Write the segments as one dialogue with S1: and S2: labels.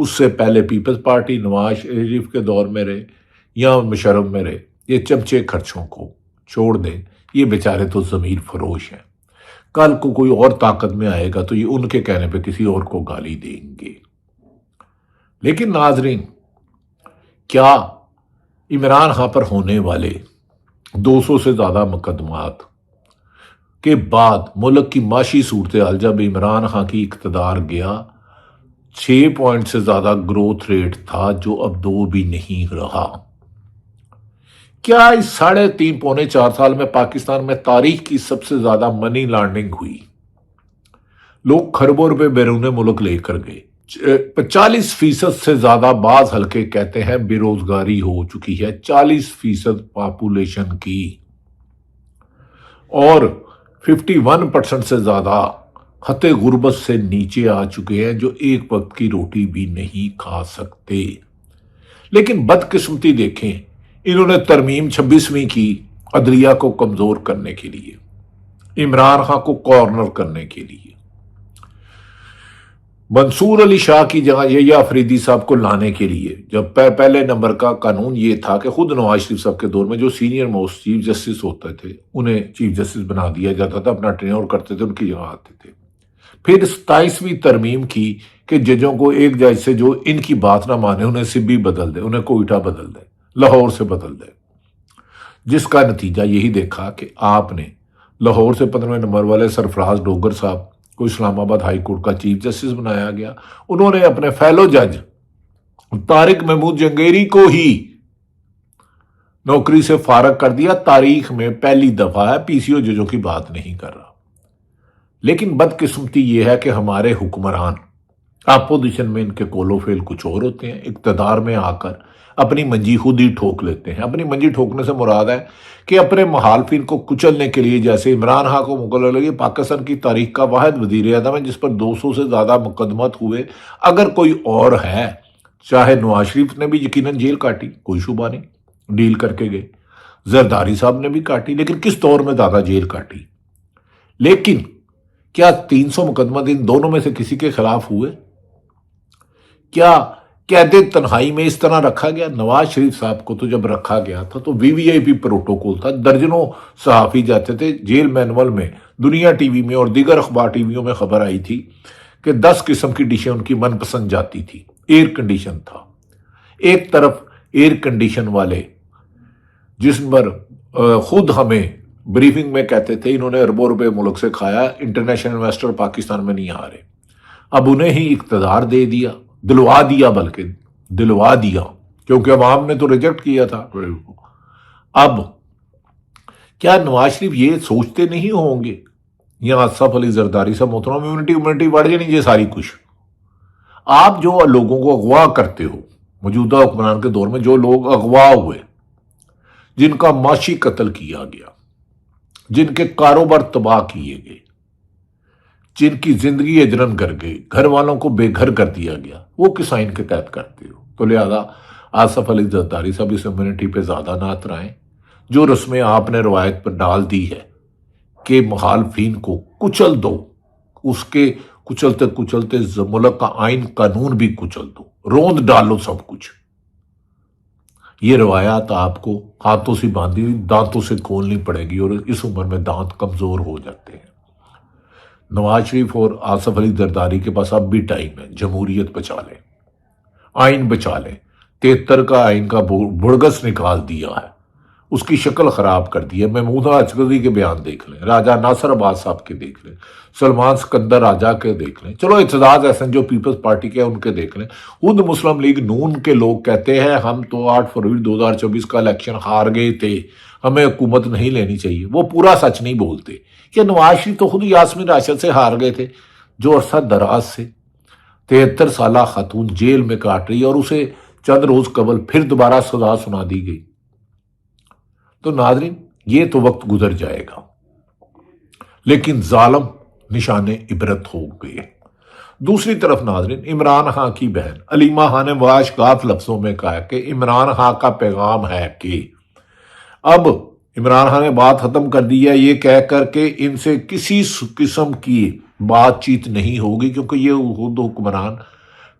S1: اس سے پہلے Peoples party Nawaz Sharif کے دور میں رہے یا مشرف میں رہے، یہ چمچے خرچوں کو چھوڑ دیں، یہ بیچارے تو ضمیر فروش ہیں، کل کو کوئی اور طاقت میں آئے گا تو یہ ان کے کہنے پہ کسی اور کو گالی دیں گے۔ لیکن ناظرین، کیا عمران خان پر ہونے والے 200 سے زیادہ مقدمات کے بعد ملک کی معاشی صورتحال جب عمران خان کی اقتدار گیا 6 پوائنٹ سے زیادہ گروتھ ریٹ تھا جو اب 2 بھی نہیں رہا، کیا اس 3.5 پونے 4 سال میں پاکستان میں تاریخ کی سب سے زیادہ منی لانڈرنگ ہوئی؟ لوگ خربوں روپے بیرون ملک لے کر گئے، 40% سے زیادہ بعض حلقے کہتے ہیں بے روزگاری ہو چکی ہے 40% پاپولیشن کی، اور 51% سے زیادہ خط غربت سے نیچے آ چکے ہیں جو ایک وقت کی روٹی بھی نہیں کھا سکتے۔ لیکن بدقسمتی دیکھیں، انہوں نے ترمیم 26ویں کی عدلیہ کو کمزور کرنے کے لیے، عمران خان کو کارنر کرنے کے لیے، منصور علی شاہ کی جگہ یحییٰ آفریدی صاحب کو لانے کے لیے۔ جب پہلے نمبر کا قانون یہ تھا کہ خود نواز شریف صاحب کے دور میں جو سینئر موسٹ چیف جسٹس ہوتے تھے انہیں چیف جسٹس بنا دیا جاتا تھا، اپنا ٹرینور کرتے تھے، ان کی جگہ آتے تھے۔ پھر 27ویں ترمیم کی کہ ججوں کو ایک جج سے جو ان کی بات نہ مانے انہیں سبی بدل دے، انہیں کوئٹہ بدل دے، لاہور سے بدل دے، جس کا نتیجہ یہی دیکھا کہ آپ نے لاہور سے 15ویں نمبر والے سرفراز ڈوگر صاحب کو اسلام آباد ہائی کورٹ کا چیف جسٹس بنایا گیا۔ انہوں نے اپنے فیلو جج طارق محمود جنگیری کو ہی نوکری سے فارغ کر دیا۔ تاریخ میں پہلی دفعہ ہے، پی سی او ججوں کی بات نہیں کر رہا۔ لیکن بدقسمتی یہ ہے کہ ہمارے حکمران اپوزیشن میں ان کے کول و فیل کچھ اور ہوتے ہیں، اقتدار میں آ کر اپنی منجی خود ہی ٹھوک لیتے ہیں۔ اپنی منجی ٹھوکنے سے مراد ہے کہ اپنے مخالفین کو کچلنے کے لیے، جیسے عمران خان کو مقرر لگے، پاکستان کی تاریخ کا واحد وزیر اعظم ہے جس پر 200 سے زیادہ مقدمات ہوئے۔ اگر کوئی اور ہے، چاہے نواز شریف نے بھی یقیناً جیل کاٹی، کوئی شبہ نہیں، ڈیل کر کے گئے، زرداری صاحب نے بھی کاٹی، لیکن کس دور میں زیادہ جیل کاٹی؟ لیکن کیا 300 مقدمات ان دونوں میں سے کسی کے خلاف ہوئے؟ کیا قید تنہائی میں اس طرح رکھا گیا؟ نواز شریف صاحب کو تو جب رکھا گیا تھا تو VVIP پروٹوکول تھا، درجنوں صحافی جاتے تھے۔ جیل مینول میں، دنیا ٹی وی میں اور دیگر اخبار ٹی ویوں میں خبر آئی تھی کہ 10 قسم کی ڈشیں ان کی من پسند جاتی تھی، ایئر کنڈیشن تھا۔ ایک طرف ایئر کنڈیشن والے جس پر خود ہمیں بریفنگ میں کہتے تھے انہوں نے اربوں روپے ملک سے کھایا، انٹرنیشنل انویسٹر پاکستان میں نہیں آ رہے، اب انہیں ہی اقتدار دے دیا، دلوا دیا کیونکہ عوام نے تو ریجیکٹ کیا تھا۔ اب کیا نواز شریف یہ سوچتے نہیں ہوں گے، یا آصف علی زرداری صاحب محترم امیونٹی بڑھ جانی یہ ساری کچھ؟ آپ جو لوگوں کو اغوا کرتے ہو، موجودہ حکمران کے دور میں جو لوگ اغوا ہوئے، جن کا معاشی قتل کیا گیا، جن کے کاروبار تباہ کیے گئے، جن کی زندگی اجرن کر گئی، گھر والوں کو بے گھر کر دیا گیا، وہ کس آئین کے تحت کرتے ہو؟ تو لہذا آصف علی زرداری صاحب اس امیونٹی پہ زیادہ نہ اترائیں۔ جو رسمیں آپ نے روایت پر ڈال دی ہے کہ مخالفین کو کچل دو، اس کے کچلتے ملک کا آئین قانون بھی کچل دو، روند ڈالو سب کچھ، یہ روایات آپ کو ہاتھوں سے باندھی ہوئی دانتوں سے کھولنی پڑے گی، اور اس عمر میں دانت کمزور ہو جاتے ہیں۔ نواز شریف اور آصف علی زرداری کے پاس اب بھی ٹائم ہے، جمہوریت بچا لیں، آئین بچا لیں۔ 73 کا آئین کا بڑگس نکال دیا ہے، اس کی شکل خراب کر دی ہے۔ محمودہ اچکزی کے بیان دیکھ لیں، راجہ ناصر عباس صاحب کے دیکھ لیں، سلمان سکندر راجہ کے دیکھ لیں، چلو اعتزاز احسن جو پیپلز پارٹی کے ان کے دیکھ لیں۔ خود مسلم لیگ نون کے لوگ کہتے ہیں ہم تو 8 فروری 2024 کا الیکشن ہار گئے تھے، ہمیں حکومت نہیں لینی چاہیے۔ وہ پورا سچ نہیں بولتے کہ نواز شریف تو خود یاسمین راشد سے ہار گئے تھے، جو عرصہ دراز سے 73 سالہ خاتون جیل میں کاٹ رہی اور اسے چند روز قبل پھر دوبارہ سزا سنا دی گئی۔ تو ناظرین، یہ تو وقت گزر جائے گا، لیکن ظالم نشان عبرت ہو گئے۔ دوسری طرف ناظرین، عمران خان کی بہن علیمہ خان نے واشگاف لفظوں میں کہا کہ عمران خان کا پیغام ہے کہ اب عمران خان نے بات ختم کر دی ہے، یہ کہہ کر کہ ان سے کسی قسم کی بات چیت نہیں ہوگی، کیونکہ یہ خود حکمران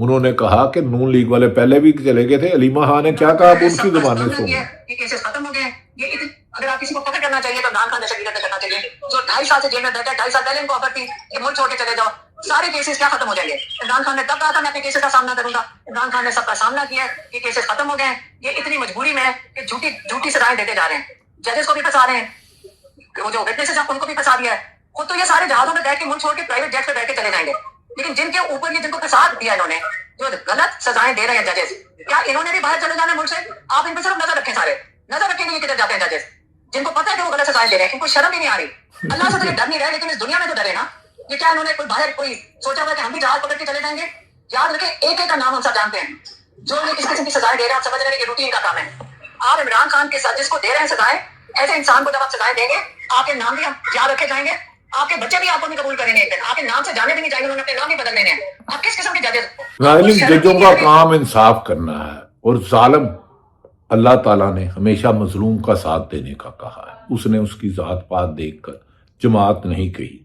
S1: انہوں نے کہا کہ نون لیگ والے پہلے بھی چلے گئے تھے، علیمہ خان نے کیا کہا، اب ان کی زبانیں سنیں۔
S2: یہ کیسز ختم ہو گئے ہیں، یہ اگر آپ کسی کو قتل کرنا چاہیے تو عمران خان جیسے لیڈر کرنا چاہیے، جو 2.5 سال سے جیل میں بیٹھا ہے، 2.5 سال پہلے ان کو آفر تھی کہ ملک چھوڑ کے چلے جاؤ، سارے کیسز کیا ختم ہو جائیں گے؟ عمران خان نے تب کہا تھا میں اپنے کیسز کا سامنا کروں گا، عمران خان نے سب کا سامنا کیا ہے، یہ کیسز ختم ہو گئے ہیں، یہ اتنی مجبوری میں ہے کہ جھوٹی سزائیں دیتے جا رہے ہیں، ججز کو بھی پھنسا رہے ہیں، وہ جو وٹنسز ہیں ان کو بھی پھنسا دیا ہے، خود تو یہ سارے جہازوں میں بیٹھ کے ملک چھوڑ کے پرائیویٹ جیٹ پہ بیٹھ کے چلے جائیں گے، لیکن جن کے اوپر یہ جن کو پھنسا دیا انہوں نے، جو غلط سزائیں دے رہے ہیں ججز، کیا انہوں نے بھی باہر چلے جانا ملک سے؟ آپ ان پہ صرف نظر رکھیں، سارے نظر رکھیں گے یہ کدھر جاتے ہیں ججز، جن کو پتہ ہے کہ وہ غلط سزائیں دے رہے ہیں، ان کو شرم بھی نہیں آ رہی، اللہ سے تو یہ ڈر نہیں رہے، لیکن اس دنیا میں تو ڈرے نا۔ یہ کیا انہوں نے کوئی باہر کوئی سوچا ہوا کہ ہم بھی جہاز پکڑ کے چلے جائیں گے؟ یاد رکھیں ایک ایک کا نام ہم سب جانتے ہیں، جو یہ کس قسم کی سزائیں دے رہے ہیں آپ سمجھ رہے ہیں کہ روٹین کا کام ہے۔ آپ عمران خان کے ساتھ جس کو دے رہے ہیں سزائیں، ایسے انسان کو جب آپ سزائیں دیں گے، آپ کے نام بھی ہم یاد رکھے جائیں گے، آپ کے بچے بھی آپ کو نہیں قبول کریں گے، ایک دن آپ کے نام سے جانے بھی نہیں جائیں گے، انہوں نے اپنے نام بھی بدل لینے ہیں۔ آپ کس قسم کے ججز؟
S1: ججوں کا کام انصاف کرنا ہے، اور ظالم اللہ تعالیٰ نے ہمیشہ مظلوم کا ساتھ دینے کا کہا ہے، اس نے اس کی ذات پات دیکھ کر جماعت نہیں کہی۔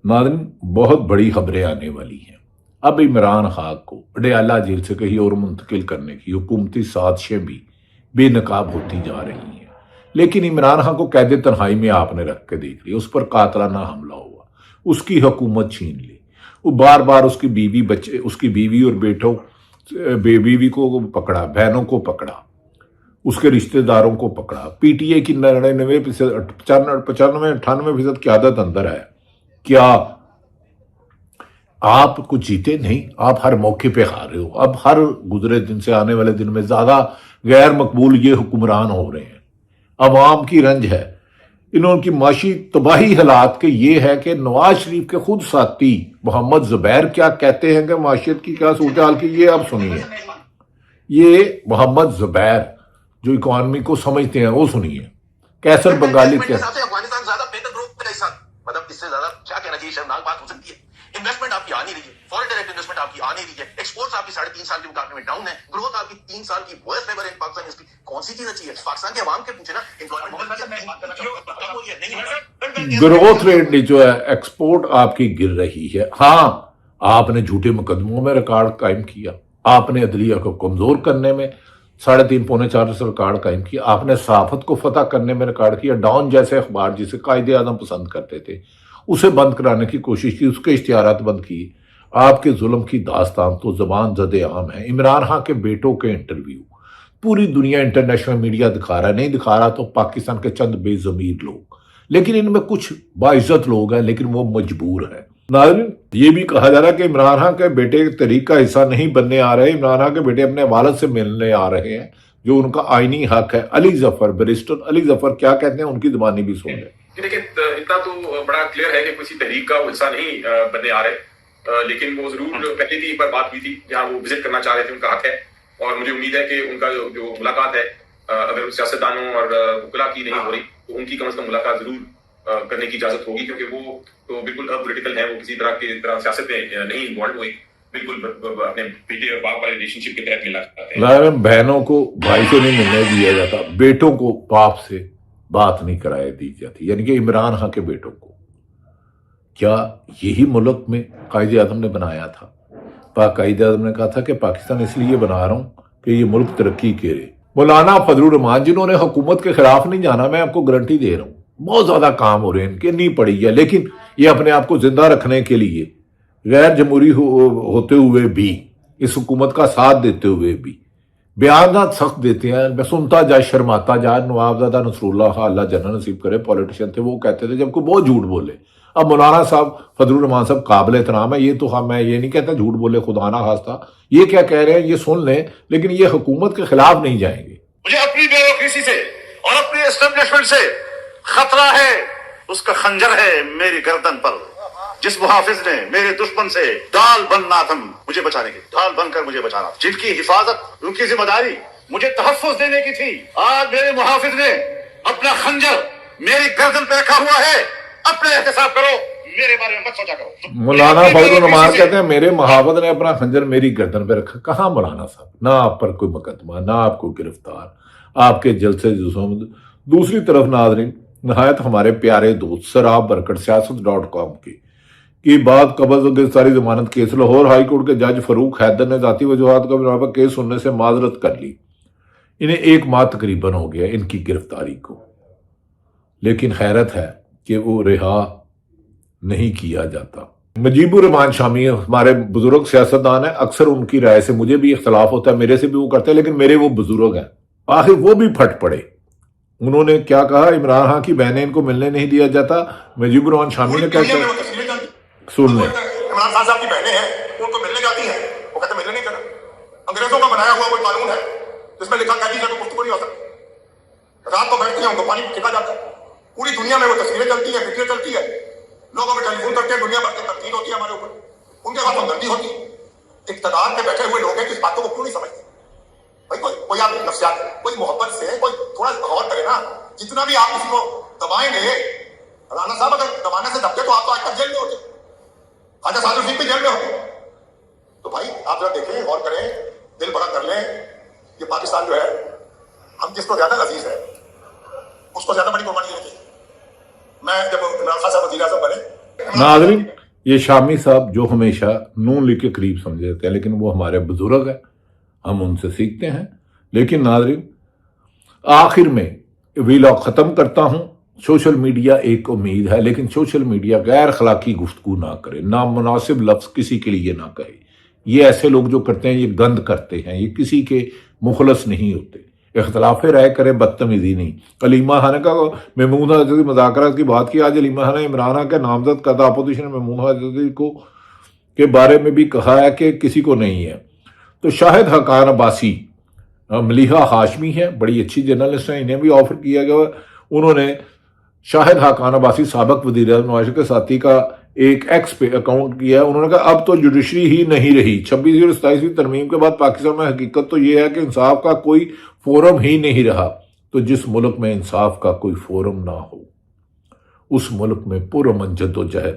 S1: ناظرین، بہت بڑی خبریں آنے والی ہیں۔ اب عمران خان کو اڈیالہ جیل سے کہیں اور منتقل کرنے کی حکومتی سازشیں بھی بے نقاب ہوتی جا رہی ہیں، لیکن عمران خان کو قید تنہائی میں آپ نے رکھ کے دیکھ لیا، اس پر قاتلانہ حملہ ہوا، اس کی حکومت چھین لی، وہ بار بار اس کی بیوی بچے، اس کی بیوی اور بیٹوں، بیوی کو پکڑا، بہنوں کو پکڑا، اس کے رشتہ داروں کو پکڑا۔ پی ٹی اے کی 99%، 95-98% قیادت اندر ہے۔ کیا آپ کچھ جیتے نہیں؟ آپ ہر موقع پہ ہار رہے ہو۔ اب ہر گزرے دن سے آنے والے دن میں زیادہ غیر مقبول یہ حکمران ہو رہے ہیں، عوام کی رنج ہے، انہوں کی معاشی تباہی حالات کے یہ ہے کہ نواز شریف کے خود ساتھی محمد زبیر کیا کہتے ہیں کہ معاشیت کی کیا صورتحال کی، یہ اب سنیے۔ یہ محمد زبیر جو اکانومی کو سمجھتے ہیں وہ سنیے، کیسر بنگالی کے
S3: افغانستان زیادہ بہتر گروپ کا حصہ، مطلب اس سے زیادہ کیا کہنا چاہیے، شرمناک بات ہو سکتی ہے۔ انویسٹمنٹ آپ کی آ نہیں رہی ہے، فورن ڈائریکٹ انویسٹمنٹ آپ کی آ نہیں رہی ہے، ایکسپورٹس آپ کی 3.5 سال کے مقابلے میں ڈاؤن ہے، گروتھ آپ کی 3 سال کی ورسٹ ایور ان پاکستان، اس کی کون سی چیز اچھی ہے؟ پاکستان کے عوام کے پوچھے نا،
S1: گروتھ ریٹ جو ہے ایکسپورٹ آپ کی گر رہی ہے۔ ہاں، آپ نے جھوٹے مقدموں میں ریکارڈ قائم کیا، آپ نے عدلیہ کو کمزور کرنے میں 3.5-4 ریکارڈ قائم کیا، آپ نے صحافت کو فتح کرنے میں ریکارڈ کیا، ڈان جیسے اخبار جسے قائد اعظم پسند کرتے تھے اسے بند کرانے کی کوشش کی، اس کے اشتہارات بند کیے۔ آپ کے ظلم کی داستان تو زبان زد عام ہے۔ عمران خان کے بیٹوں کے انٹرویو پوری دنیا انٹرنیشنل میڈیا دکھا رہا ہے، نہیں دکھا رہا تو پاکستان کے چند بے ضمیر لوگ، لیکن ان میں کچھ باعزت لوگ ہیں لیکن وہ مجبور ہیں۔ ناظرین، یہ بھی کہا جا رہا ہے کہ عمران خان کے بیٹے تحریک کا حصہ نہیں بننے آ رہے، عمران خان کے بیٹے اپنے والد سے ملنے آ رہے ہیں جو ان کا آئینی حق ہے۔ علی ظفر، بیرسٹر علی ظفر کیا کہتے ہیں، ان کی زبانی بھی سن لیں۔
S4: دیکھیں، اتنا تو بڑا کلیئر ہے کہ کسی تحریک کا وہ حصہ نہیں بننے آ رہے، لیکن وہ ضرور پہلے بھی ایک بار بات ہوئی تھی جہاں وہ وزٹ کرنا چاہ رہے تھے، ان کا حق ہے، اور مجھے امید ہے کہ ان کا جو ملاقات ہے، اگر سیاستدانوں اور وکلا کی نہیں ہو رہی تو ان کی کم از کم ملاقات ضرور کرنے کی اجازت ہوگی، کیونکہ وہ تو بالکل پولیٹیکل ہیں، وہ کسی طرح کی سیاست میں نہیں انوالو ہوئی، بالکل اپنے بیٹے اور باپ والے ریلیشن شپ کے تحت ملا کرتے ہیں۔
S1: بہنوں کو بھائی سے نہیں ملنے دیا جاتا، بیٹوں کو باپ سے بات نہیں کرائی دی جاتی، یعنی کہ عمران خان کے بیٹوں کو۔ کیا یہی ملک میں قائد اعظم نے بنایا تھا؟ قائد اعظم نے کہا تھا کہ پاکستان اس لیے بنا رہا ہوں کہ یہ ملک ترقی کرے۔ مولانا فضل الرحمان جنہوں نے حکومت کے خلاف نہیں جانا، میں آپ کو گارنٹی دے رہا ہوں، بہت زیادہ کام ہو رہے ہیں ان کے، نہیں پڑی ہے، لیکن یہ اپنے آپ کو زندہ رکھنے کے لیے غیر جمہوری ہوتے ہوئے بھی، اس حکومت کا ساتھ دیتے ہوئے بھی بیانات سخت دیتے ہیں۔ میں سنتا جا شرماتا جا۔ نوابزادہ نصر اللہ خان اللہ جنت نصیب کرے پولیٹیشین تھے، وہ کہتے تھے جب کوئی بہت جھوٹ بولے۔ اب مولانا صاحب فضل الرحمان صاحب قابل احترام ہے، یہ تو میں یہ نہیں کہتا جھوٹ بولے خدا نہ خواستہ، یہ کیا کہہ رہے ہیں یہ سن لیں، لیکن یہ حکومت کے خلاف نہیں جائیں گے۔
S5: مجھے اپنی بیوقیفی سے اور اپنی اسٹیبلشمنٹ سے خطرہ ہے، اس کا خنجر ہے میری گردن پر، جس محافظ نے میرے دشمن سے ڈال بننا تھا مجھے بچانے کی، ڈال بن کر مجھے بچانا، جن کی حفاظت، ان کی ذمہ داری مجھے تحفظ دینے کی تھی، آج میرے محافظ نے اپنا خنجر میری گردن پہ رکھا ہوا ہے۔ اپنے احتساب کرو، میرے بارے میں مت سوچا کرو۔
S1: مولانا فضل الرحمان کہتے ہیں میرے محافظ نے اپنا خنجر میری گردن پہ رکھا۔ کہاں مولانا صاحب؟ نہ آپ پر کوئی مقدمہ، نہ آپ کو گرفتار، آپ کے جلسے جلوسوں۔ دوسری طرف ناظرین، نہایت ہمارے پیارے دوست سراب برکت سیاست.com کی کی بعد قبض و گرفتاری ضمانت کیس لاہور ہائی کورٹ کے جج فاروق حیدر نے ذاتی وجوہات کا بنا پر کیس سننے سے معذرت کر لی. انہیں 1 ماہ تقریباً ہو گیا ان کی گرفتاری کو، لیکن حیرت ہے کہ وہ رہا نہیں کیا جاتا. مجیب الرحمان شامی ہمارے بزرگ سیاستدان ہیں، اکثر ان کی رائے سے مجھے بھی اختلاف ہوتا ہے، میرے سے بھی وہ کرتے ہیں، لیکن میرے وہ بزرگ ہیں. آخر وہ بھی پھٹ پڑے. انہوں نے کیا کہا؟ عمران خان کی بہنیں ان کو ملنے نہیں دیا جاتا. مجیب الرحمان شامی نے کیا کہا؟ سن لیں.
S5: عمران خان صاحب کی بہنیں ہیں، ان کو ملنے جاتی ہیں، وہ کہتے ہیں ملنے نہیں کرنا. انگریزوں کا بنایا ہوا کوئی قانون ہے جس میں لکھا قیدی سے تو گفتگو نہیں ہو سکتی. رات کو بیٹھتے ہیں، ان کو پانی پھینکا جاتا ہے. پوری دنیا میں وہ تصویریں چلتی ہیں، فکریں چلتی ہے، لوگوں میں ٹیلی فون کرتے ہیں، دنیا بھر کی تنقید ہوتی ہے ہمارے اوپر، ان کے پاس ہمدردی ہوتی ہے. اقتدار پہ بیٹھے ہوئے لوگ ہیں، اس باتوں کو کیوں نہیں سمجھتے؟ بھائی کوئی آپ نفسیات ہے، کوئی محبت سے کوئی تھوڑا غور کرے نا. جتنا بھی آپ کسی کو دبائیں گے، رانا صاحب اگر دبانے سے دبتے تو آپ تو آج تک جیل میں ہوتے، خواجہ سعد الدین بھی جیل میں ہوتے. تو بھائی آپ ذرا دیکھیں، غور کریں، دل بڑا کر لیں. یہ پاکستان جو ہے، ہم جس کو زیادہ عزیز ہے اس کو زیادہ بڑی قربانی دیتے ہیں. میں جب عمران خان صاحب وزیر اعظم بنے،
S1: ناظرین، یہ شامی صاحب جو ہمیشہ نون لیگ کے قریب سمجھے جاتے ہیں، لیکن وہ ہمارے بزرگ ہیں، ہم ان سے سیکھتے ہیں. لیکن ناظرین، آخر میں ویلاگ ختم کرتا ہوں. سوشل میڈیا ایک امید ہے، لیکن سوشل میڈیا غیر اخلاقی گفتگو نہ کرے، نامناسب لفظ کسی کے لیے نہ کہے. یہ ایسے لوگ جو کرتے ہیں، یہ گند کرتے ہیں، یہ کسی کے مخلص نہیں ہوتے. اختلاف رائے کریں، بدتمیزی نہیں. علیمہ خان کا محمود حضرتی مذاکرات کی بات کی. آج علیمہ خان عمران خان کے نامزد کردہ اپوزیشن محمود حضرتی کو کے بارے میں بھی کہا ہے کہ کسی کو نہیں ہے. تو شاہد حقان عباسی، ملیحہ ہاشمی ہے، بڑی اچھی جرنلسٹ ہیں، انہیں بھی آفر کیا گیا. انہوں نے شاہد حقان عباسی سابق وزیر اعظم نواز شریف کے ساتھی کا ایک ایکس پہ اکاؤنٹ کیا ہے. انہوں نے کہا اب تو جوڈیشری ہی نہیں رہی. 26ویں اور 27ویں ترمیم کے بعد پاکستان میں حقیقت تو یہ ہے کہ انصاف کا کوئی فورم ہی نہیں رہا. تو جس ملک میں انصاف کا کوئی فورم نہ ہو، اس ملک میں پرامن جدوجہد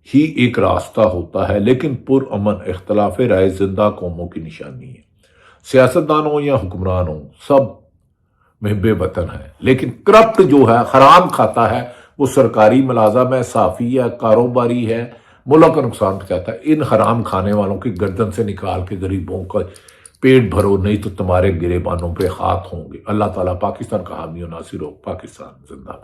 S1: ہی ایک راستہ ہوتا ہے. لیکن پرامن اختلاف رائے زندہ قوموں کی نشانی ہے. سیاستدان ہوں یا حکمران ہوں، سب محب وطن ہے. لیکن کرپٹ جو ہے، حرام کھاتا ہے، وہ سرکاری ملازم ہے، صحافی ہے، کاروباری ہے، ملک کا نقصان پہنچاتا ہے. ان حرام کھانے والوں کی گردن سے نکال کے غریبوں کا پیٹ بھرو، نہیں تو تمہارے گریبانوں پہ ہاتھ ہوں گے. اللہ تعالیٰ پاکستان کا حامی و ناصر ہو. پاکستان زندہ باد.